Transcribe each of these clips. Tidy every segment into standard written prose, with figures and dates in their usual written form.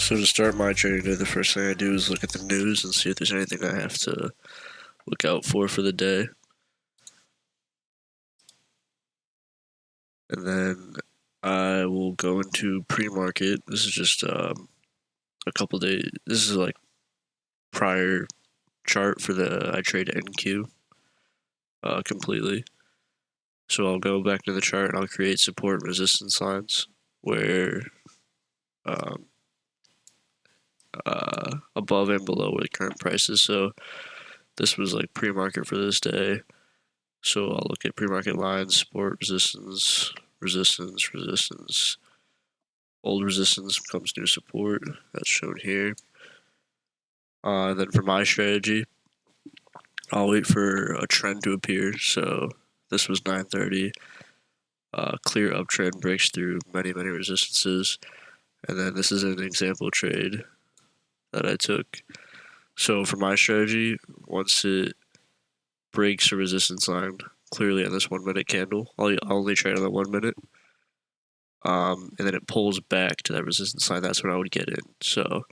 So to start my trading day, the first thing I do is look at the news and see if there's anything I have to look out for the day. And then I will go into pre-market. This is just a couple days. This is like prior chart for I trade NQ completely. So I'll go back to the chart and I'll create support and resistance lines where above and below where the current price is. So this was like pre-market for this day. So I'll look at pre-market lines, support, resistance, resistance, resistance. Old resistance becomes new support. That's shown here. And then for my strategy, I'll wait for a trend to appear. So this was 9:30. Clear uptrend breaks through many resistances. And then this is an example trade that I took. So for my strategy, once it breaks a resistance line, clearly on this 1 minute candle, I'll only trade on the 1 minute. And then it pulls back to that resistance line. That's when I would get in. So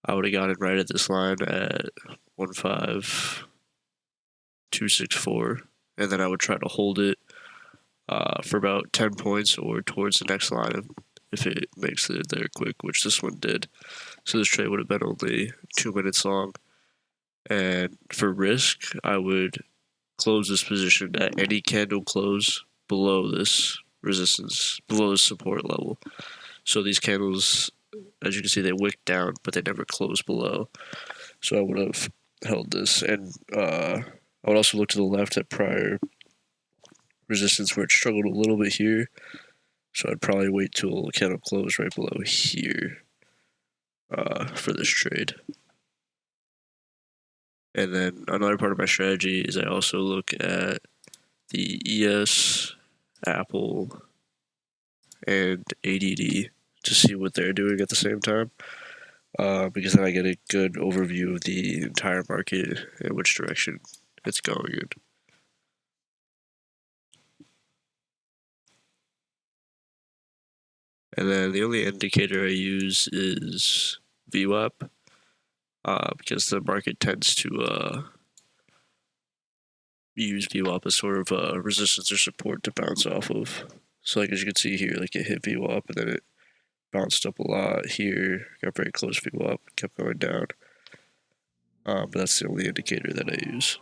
I would have got in right at this line at 15264, and then I would try to hold it for about 10 points or towards the next line if it makes it there quick, which this one did. So this trade would have been only 2 minutes long. And for risk, I would close this position at any candle close below this resistance, below the support level. So these candles, as you can see, they wick down, but they never close below. So I would have held this. And I would also look to the left at prior resistance where it struggled a little bit here. So I'd probably wait till the candle close right below here for this trade. And then another part of my strategy is I also look at the ES, Apple, and ADD to see what they're doing at the same time, because then I get a good overview of the entire market and which direction it's going in. And then the only indicator I use is VWAP, because the market tends to use VWAP as sort of a resistance or support to bounce off of. So like as you can see here, like it hit VWAP and then it bounced up a lot here, got very close VWAP, kept going down. But that's the only indicator that I use.